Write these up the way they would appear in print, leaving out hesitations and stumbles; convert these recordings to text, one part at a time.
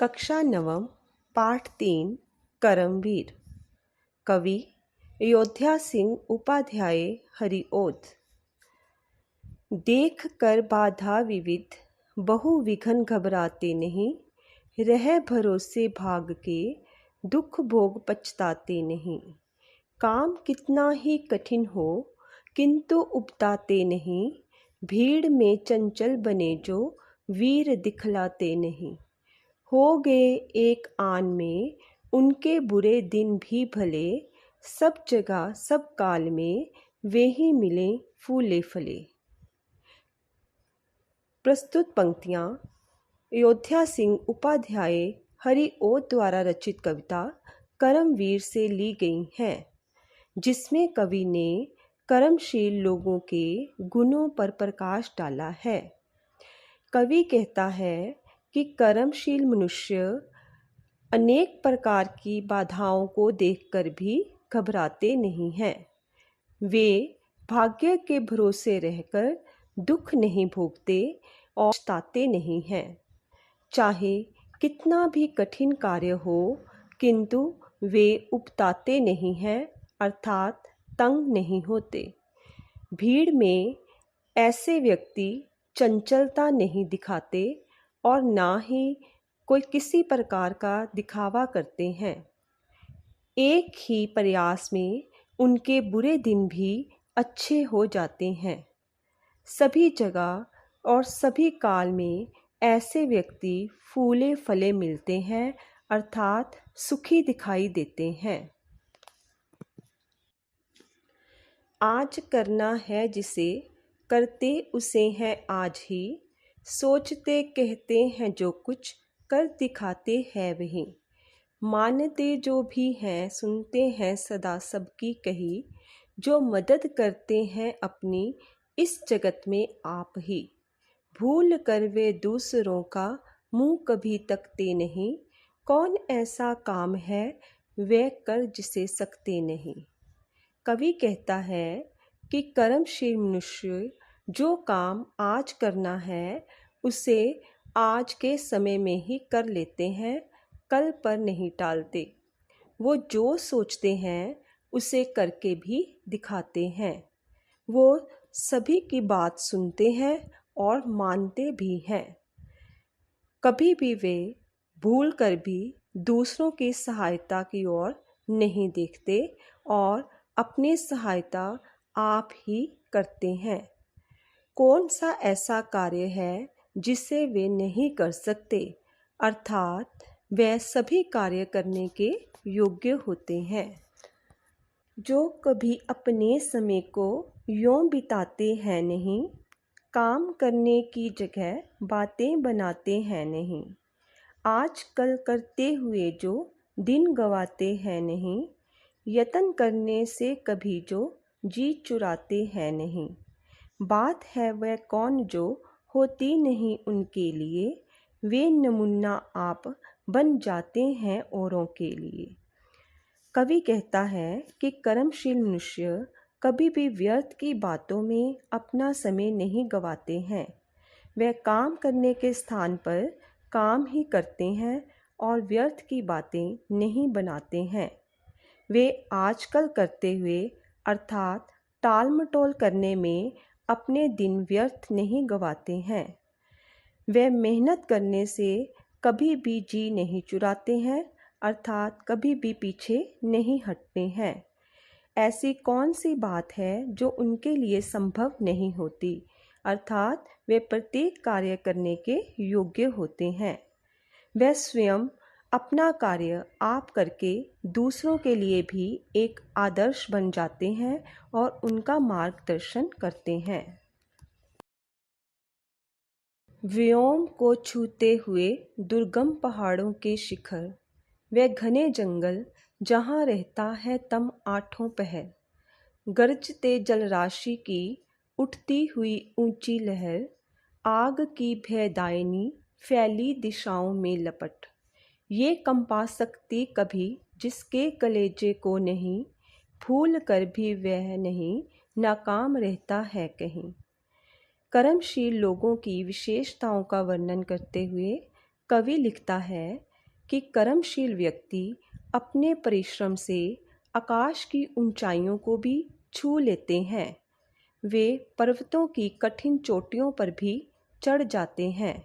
कक्षा नवम पाठ 3 करमवीर। कवि अयोध्या सिंह उपाध्याय हरिओद। देख कर बाधा विविध बहु विघन घबराते नहीं, रह भरोसे भाग के दुख भोग पछताते नहीं। काम कितना ही कठिन हो किंतु उबताते नहीं, भीड़ में चंचल बने जो वीर दिखलाते नहीं। हो गए एक आन में उनके बुरे दिन भी भले, सब जगह सब काल में वे ही मिले फूले फले। प्रस्तुत पंक्तियाँ अयोध्या सिंह उपाध्याय हरिओद द्वारा रचित कविता करमवीर से ली गई हैं, जिसमें कवि ने कर्मशील लोगों के गुणों पर प्रकाश डाला है। कवि कहता है कि कर्मशील मनुष्य अनेक प्रकार की बाधाओं को देखकर भी घबराते नहीं हैं। वे भाग्य के भरोसे रहकर दुख नहीं भोगते और पछताते नहीं हैं। चाहे कितना भी कठिन कार्य हो किंतु वे उबताते नहीं हैं, अर्थात तंग नहीं होते। भीड़ में ऐसे व्यक्ति चंचलता नहीं दिखाते और ना ही कोई किसी प्रकार का दिखावा करते हैं। एक ही प्रयास में उनके बुरे दिन भी अच्छे हो जाते हैं। सभी जगह और सभी काल में ऐसे व्यक्ति फूले फले मिलते हैं, अर्थात सुखी दिखाई देते हैं। आज करना है जिसे करते उसे है आज ही, सोचते कहते हैं जो कुछ कर दिखाते हैं वही। मानते जो भी हैं सुनते हैं सदा सबकी कही, जो मदद करते हैं अपनी इस जगत में आप ही। भूल कर वे दूसरों का मुंह कभी तकते नहीं, कौन ऐसा काम है वे कर जिसे सकते नहीं। कवि कहता है कि कर्मशील मनुष्य जो काम आज करना है उसे आज के समय में ही कर लेते हैं, कल पर नहीं टालते। वो जो सोचते हैं उसे करके भी दिखाते हैं। वो सभी की बात सुनते हैं और मानते भी हैं। कभी भी वे भूल कर भी दूसरों की सहायता की ओर नहीं देखते और अपनी सहायता आप ही करते हैं। कौन सा ऐसा कार्य है जिसे वे नहीं कर सकते, अर्थात वे सभी कार्य करने के योग्य होते हैं। जो कभी अपने समय को यों बिताते हैं नहीं, काम करने की जगह बातें बनाते हैं नहीं। आज कल करते हुए जो दिन गवाते हैं नहीं, यत्न करने से कभी जो जी चुराते हैं नहीं। बात है वह कौन जो होती नहीं उनके लिए, वे नमूना आप बन जाते हैं औरों के लिए। कवि कहता है कि कर्मशील मनुष्य कभी भी व्यर्थ की बातों में अपना समय नहीं गवाते हैं। वे काम करने के स्थान पर काम ही करते हैं और व्यर्थ की बातें नहीं बनाते हैं। वे आजकल करते हुए अर्थात टाल मटोल करने में अपने दिन व्यर्थ नहीं गवाते हैं। वे मेहनत करने से कभी भी जी नहीं चुराते हैं, अर्थात कभी भी पीछे नहीं हटते हैं। ऐसी कौन सी बात है जो उनके लिए संभव नहीं होती, अर्थात वे प्रत्येक कार्य करने के योग्य होते हैं। वे स्वयं अपना कार्य आप करके दूसरों के लिए भी एक आदर्श बन जाते हैं और उनका मार्गदर्शन करते हैं। व्योम को छूते हुए दुर्गम पहाड़ों के शिखर, वे घने जंगल जहाँ रहता है तम आठों पहर। गरजते जलराशि की उठती हुई ऊंची लहर, आग की भयदायिनी फैली दिशाओं में लपट। ये कंपा सकती कभी जिसके कलेजे को नहीं, भूल कर भी वह नहीं नाकाम रहता है कहीं। कर्मशील लोगों की विशेषताओं का वर्णन करते हुए कवि लिखता है कि कर्मशील व्यक्ति अपने परिश्रम से आकाश की ऊंचाइयों को भी छू लेते हैं। वे पर्वतों की कठिन चोटियों पर भी चढ़ जाते हैं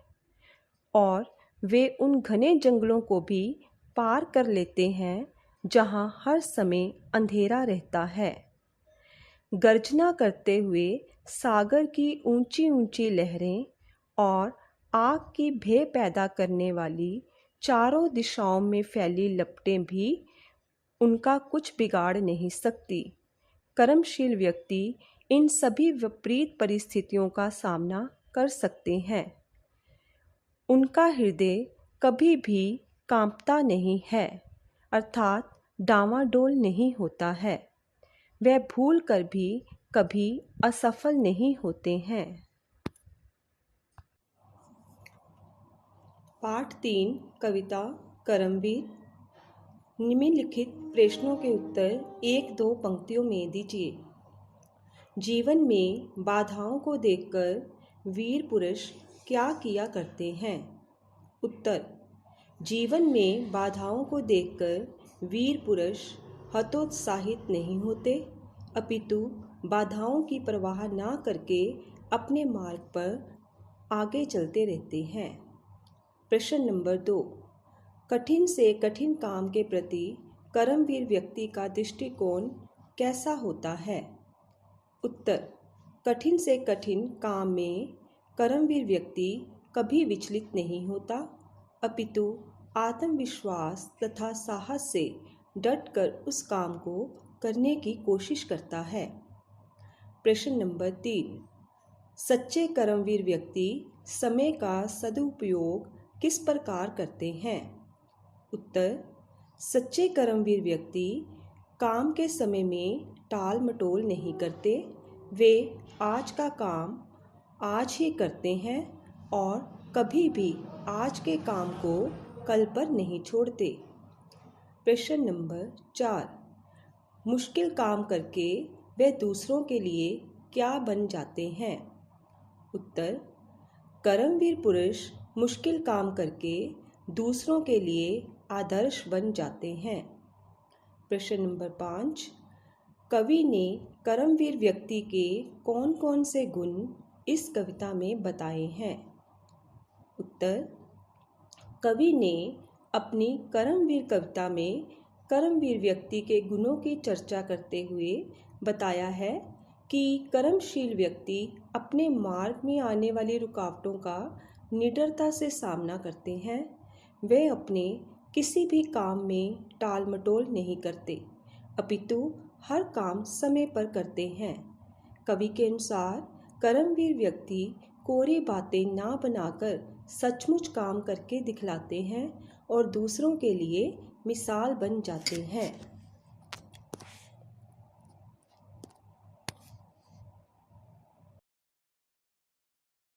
और वे उन घने जंगलों को भी पार कर लेते हैं जहां हर समय अंधेरा रहता है। गर्जना करते हुए सागर की ऊंची ऊंची लहरें और आग की भय पैदा करने वाली चारों दिशाओं में फैली लपटें भी उनका कुछ बिगाड़ नहीं सकती। कर्मशील व्यक्ति इन सभी विपरीत परिस्थितियों का सामना कर सकते हैं। उनका हृदय कभी भी कांपता नहीं है, अर्थात डांवाडोल नहीं होता है। वह भूल कर भी कभी असफल नहीं होते हैं। पाठ 3 कविता कर्मवीर। निम्नलिखित प्रश्नों के उत्तर 1-2 पंक्तियों में दीजिए। जीवन में बाधाओं को देखकर वीर पुरुष क्या किया करते हैं? उत्तर: जीवन में बाधाओं को देखकर वीर पुरुष हतोत्साहित नहीं होते, अपितु बाधाओं की परवाह ना करके अपने मार्ग पर आगे चलते रहते हैं। प्रश्न नंबर 2, कठिन से कठिन काम के प्रति कर्मवीर व्यक्ति का दृष्टिकोण कैसा होता है? उत्तर: कठिन से कठिन काम में कर्मवीर व्यक्ति कभी विचलित नहीं होता, अपितु आत्मविश्वास तथा साहस से डटकर उस काम को करने की कोशिश करता है। प्रश्न नंबर 3, सच्चे कर्मवीर व्यक्ति समय का सदुपयोग किस प्रकार करते हैं? उत्तर: सच्चे कर्मवीर व्यक्ति काम के समय में टाल मटोल नहीं करते। वे आज का काम आज ही करते हैं और कभी भी आज के काम को कल पर नहीं छोड़ते। प्रश्न नंबर 4, मुश्किल काम करके वे दूसरों के लिए क्या बन जाते हैं? उत्तर: कर्मवीर पुरुष मुश्किल काम करके दूसरों के लिए आदर्श बन जाते हैं। प्रश्न नंबर 5, कवि ने कर्मवीर व्यक्ति के कौन कौन से गुण इस कविता में बताए हैं? उत्तर: कवि ने अपनी कर्मवीर कविता में कर्मवीर व्यक्ति के गुणों की चर्चा करते हुए बताया है कि कर्मशील व्यक्ति अपने मार्ग में आने वाली रुकावटों का निडरता से सामना करते हैं। वे अपने किसी भी काम में टाल मटोल नहीं करते, अपितु हर काम समय पर करते हैं। कवि के अनुसार कर्मवीर व्यक्ति कोरी बातें ना बनाकर सचमुच काम करके दिखलाते हैं और दूसरों के लिए मिसाल बन जाते हैं।